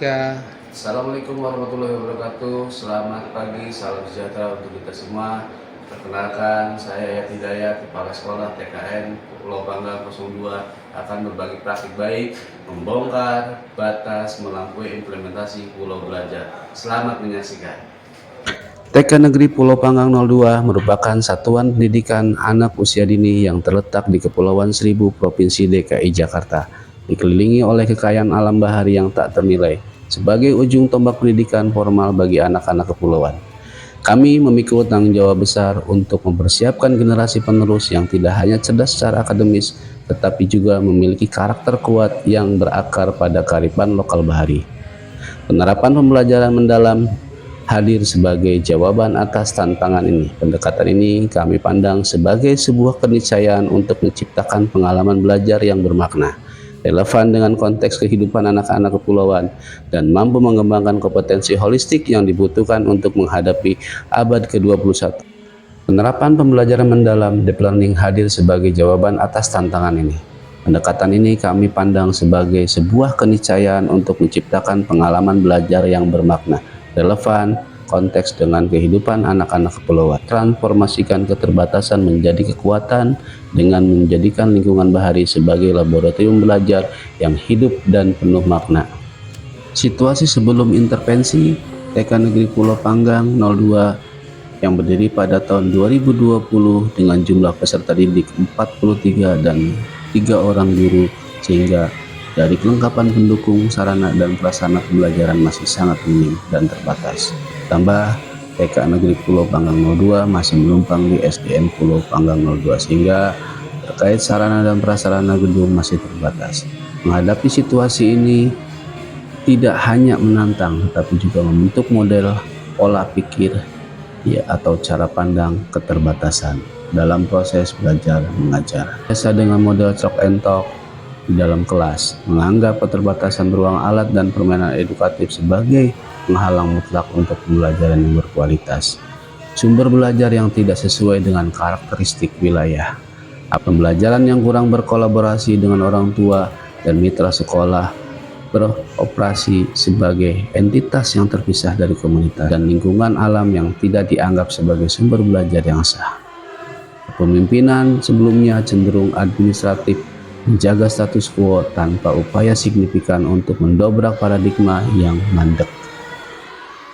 Ika. Assalamualaikum warahmatullahi wabarakatuh. Selamat pagi, salam sejahtera untuk kita semua. Perkenalkan, saya Yati Hidayat, Kepala Sekolah TKN Pulau Panggang 02 akan berbagi praktik baik, membongkar batas melampaui implementasi Pulau Belajar. Selamat menyaksikan. TK Negeri Pulau Panggang 02 merupakan satuan pendidikan anak usia dini yang terletak di Kepulauan Seribu, Provinsi DKI Jakarta, dikelilingi oleh kekayaan alam bahari yang tak ternilai, sebagai ujung tombak pendidikan formal bagi anak-anak kepulauan. Kami memikul tanggung jawab besar untuk mempersiapkan generasi penerus yang tidak hanya cerdas secara akademis, tetapi juga memiliki karakter kuat yang berakar pada kearifan lokal bahari. Penerapan pembelajaran mendalam hadir sebagai jawaban atas tantangan ini. Pendekatan ini kami pandang sebagai sebuah keniscayaan untuk menciptakan pengalaman belajar yang bermakna, relevan dengan konteks kehidupan anak-anak kepulauan, dan mampu mengembangkan kompetensi holistik yang dibutuhkan untuk menghadapi abad ke-21. Penerapan pembelajaran mendalam deep learning hadir sebagai jawaban atas tantangan ini. Pendekatan ini kami pandang sebagai sebuah keniscayaan untuk menciptakan pengalaman belajar yang bermakna, relevan, konteks dengan kehidupan anak-anak kepulauan. Transformasikan keterbatasan menjadi kekuatan dengan menjadikan lingkungan bahari sebagai laboratorium belajar yang hidup dan penuh makna. Situasi sebelum intervensi TK Negeri Pulau Panggang 02 yang berdiri pada tahun 2020 dengan jumlah peserta didik 43 dan 3 orang guru, sehingga dari kelengkapan pendukung sarana dan prasarana pembelajaran masih sangat minim dan terbatas. Tambah TK Negeri Pulau Panggang 02 masih menumpang di SDN Pulau Panggang 02, sehingga terkait sarana dan prasarana gedung masih terbatas. Menghadapi situasi ini tidak hanya menantang, tetapi juga membentuk model pola pikir atau cara pandang keterbatasan dalam proses belajar mengajar. Biasa dengan model chalk and talk di dalam kelas, menganggap keterbatasan ruang alat dan permainan edukatif sebagai penghalang mutlak untuk pembelajaran yang berkualitas. Sumber belajar yang tidak sesuai dengan karakteristik wilayah, pembelajaran yang kurang berkolaborasi dengan orang tua dan mitra sekolah, beroperasi sebagai entitas yang terpisah dari komunitas, dan lingkungan alam yang tidak dianggap sebagai sumber belajar yang sah. Kepemimpinan sebelumnya cenderung administratif, menjaga status quo tanpa upaya signifikan untuk mendobrak paradigma yang mandek.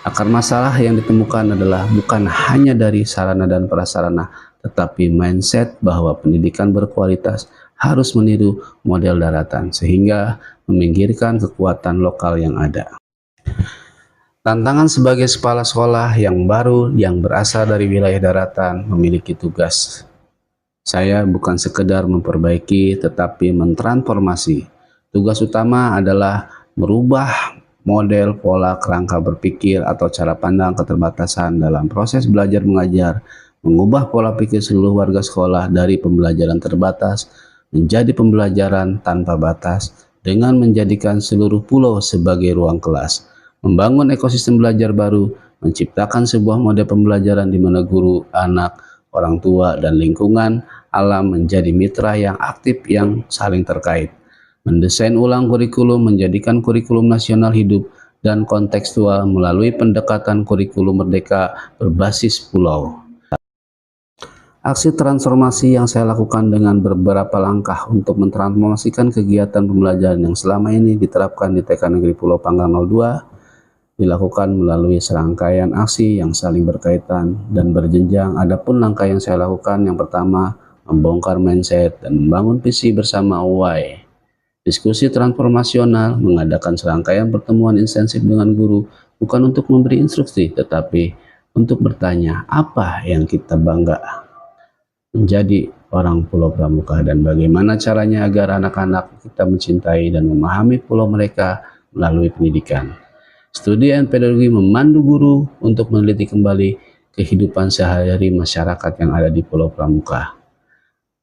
Akar masalah yang ditemukan adalah bukan hanya dari sarana dan prasarana, tetapi mindset bahwa pendidikan berkualitas harus meniru model daratan, sehingga meminggirkan kekuatan lokal yang ada. Tantangan sebagai kepala sekolah yang baru yang berasal dari wilayah daratan memiliki tugas. Saya bukan sekedar memperbaiki, tetapi mentransformasi. Tugas utama adalah merubah model pola kerangka berpikir atau cara pandang keterbatasan dalam proses belajar mengajar, mengubah pola pikir seluruh warga sekolah dari pembelajaran terbatas menjadi pembelajaran tanpa batas, dengan menjadikan seluruh pulau sebagai ruang kelas, membangun ekosistem belajar baru, menciptakan sebuah model pembelajaran di mana guru, anak, orang tua, dan lingkungan alam menjadi mitra yang aktif yang saling terkait, mendesain ulang kurikulum, menjadikan kurikulum nasional hidup dan kontekstual melalui pendekatan kurikulum merdeka berbasis pulau. Aksi transformasi yang saya lakukan dengan beberapa langkah untuk mentransformasikan kegiatan pembelajaran yang selama ini diterapkan di TK Negeri Pulau Panggang 02 dilakukan melalui serangkaian aksi yang saling berkaitan dan berjenjang. Adapun langkah yang saya lakukan, yang pertama, membongkar mindset dan membangun visi bersama why. Diskusi transformasional, mengadakan serangkaian pertemuan intensif dengan guru, bukan untuk memberi instruksi, tetapi untuk bertanya apa yang kita bangga menjadi orang Pulau Pramuka, dan bagaimana caranya agar anak-anak kita mencintai dan memahami pulau mereka melalui pendidikan. Studi dan pedagogi memandu guru untuk meneliti kembali kehidupan sehari-hari masyarakat yang ada di Pulau Pramuka.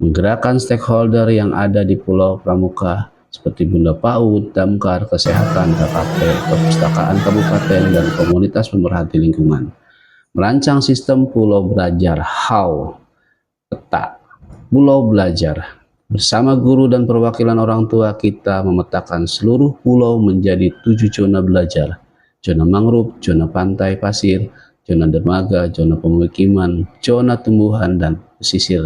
Menggerakkan stakeholder yang ada di Pulau Pramuka seperti Bunda PAUD, Damkar, Kesehatan, KKP, Perpustakaan Kabupaten, dan komunitas pemerhati lingkungan. Merancang sistem pulau belajar, how, peta, pulau belajar, Bersama guru dan perwakilan orang tua, kita memetakan seluruh pulau menjadi 7 zona belajar. Zona mangrove, zona pantai pasir, zona dermaga, zona pemukiman, zona tumbuhan, dan pesisir.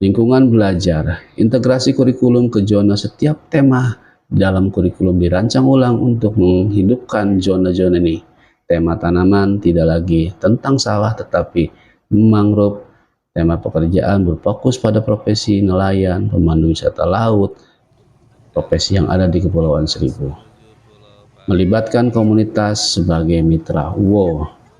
Lingkungan belajar, integrasi kurikulum ke zona. Setiap tema dalam kurikulum dirancang ulang untuk menghidupkan zona-zona ini. Tema tanaman tidak lagi tentang sawah tetapi mangrove. Tema pekerjaan berfokus pada profesi nelayan, pemandu wisata laut, profesi yang ada di Kepulauan Seribu. Melibatkan komunitas sebagai mitra.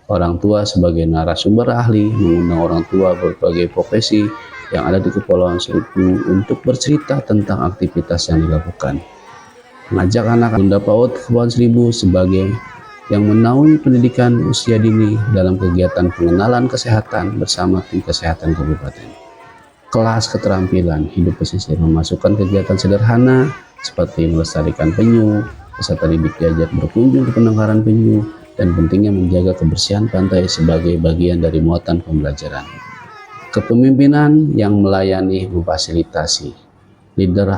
Orang tua sebagai narasumber ahli, mengundang orang tua berbagai profesi yang ada di Kepulauan Seribu untuk bercerita tentang aktivitas yang dilakukan. Mengajak anak Bunda PAUD Kepulauan Seribu sebagai yang menaungi pendidikan usia dini dalam kegiatan pengenalan kesehatan bersama tim kesehatan kabupaten. Kelas keterampilan hidup pesisir memasukkan kegiatan sederhana seperti melestarikan penyu, peserta didik diajak berkunjung ke penangkaran penyu, dan pentingnya menjaga kebersihan pantai sebagai bagian dari muatan pembelajaran. Kepemimpinan yang melayani memfasilitasi, leader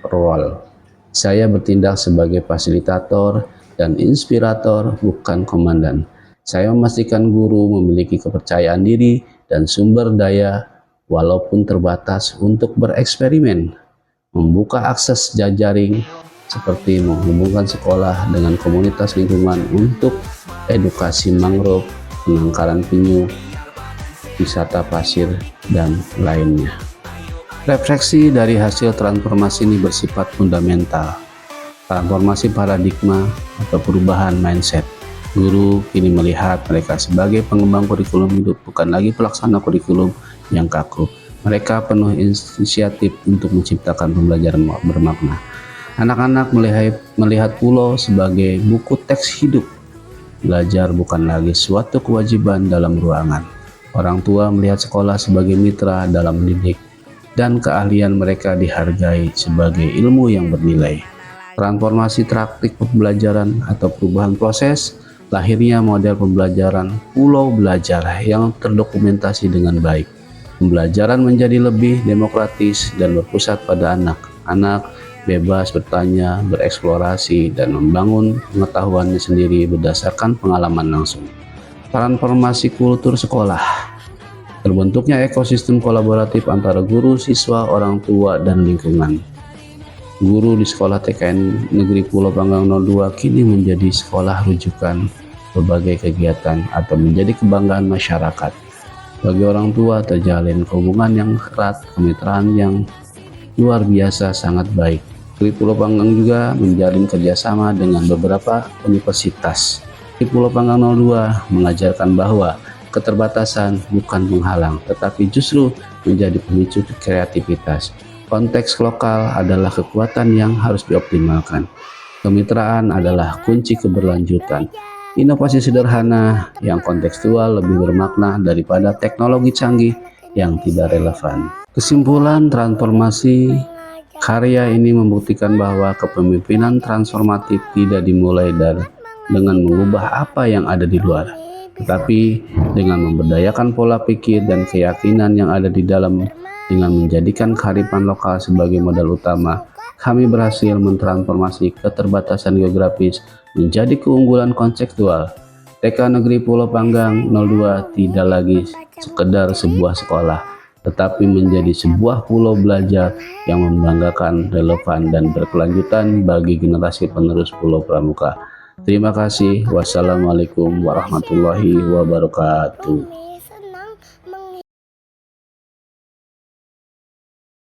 role. Saya bertindak sebagai fasilitator dan inspirator, bukan komandan. Saya memastikan guru memiliki kepercayaan diri dan sumber daya walaupun terbatas untuk bereksperimen, membuka akses jaring seperti menghubungkan sekolah dengan komunitas lingkungan untuk edukasi mangrove, penangkaran penyu, wisata pasir, dan lainnya. Refleksi dari hasil transformasi ini bersifat fundamental. Transformasi paradigma atau perubahan mindset. Guru kini melihat mereka sebagai pengembang kurikulum hidup, bukan lagi pelaksana kurikulum yang kaku. Mereka penuh inisiatif untuk menciptakan pembelajaran bermakna. Anak-anak melihat pulau sebagai buku teks hidup. Belajar bukan lagi suatu kewajiban dalam ruangan. Orang tua melihat sekolah sebagai mitra dalam mendidik, dan keahlian mereka dihargai sebagai ilmu yang bernilai. Transformasi praktik pembelajaran atau perubahan proses, lahirnya model pembelajaran pulau belajar yang terdokumentasi dengan baik. Pembelajaran menjadi lebih demokratis dan berpusat pada anak. Anak bebas bertanya, bereksplorasi, dan membangun pengetahuannya sendiri berdasarkan pengalaman langsung. Transformasi kultur sekolah. Terbentuknya ekosistem kolaboratif antara guru, siswa, orang tua, dan lingkungan. Guru di sekolah TKN Negeri Pulau Panggang 02 kini menjadi sekolah rujukan berbagai kegiatan atau menjadi kebanggaan masyarakat. Bagi orang tua terjalin hubungan yang erat, kemitraan yang luar biasa sangat baik. Negeri Pulau Panggang juga menjalin kerjasama dengan beberapa universitas. Di Pulau Panggang 02 mengajarkan bahwa keterbatasan bukan penghalang, tetapi justru menjadi pemicu kreativitas. Konteks lokal adalah kekuatan yang harus dioptimalkan. Kemitraan adalah kunci keberlanjutan. Inovasi sederhana yang kontekstual lebih bermakna daripada teknologi canggih yang tidak relevan. Kesimpulan transformasi karya ini membuktikan bahwa kepemimpinan transformatif tidak dimulai dengan mengubah apa yang ada di luar, tetapi dengan memberdayakan pola pikir dan keyakinan yang ada di dalam. Dengan menjadikan kearifan lokal sebagai modal utama, kami berhasil mentransformasi keterbatasan geografis menjadi keunggulan konseptual. TK Negeri Pulau Panggang 02 tidak lagi sekedar sebuah sekolah, tetapi menjadi sebuah pulau belajar yang membanggakan, relevan, dan berkelanjutan bagi generasi penerus Pulau Pramuka. Terima kasih. Wassalamualaikum warahmatullahi wabarakatuh.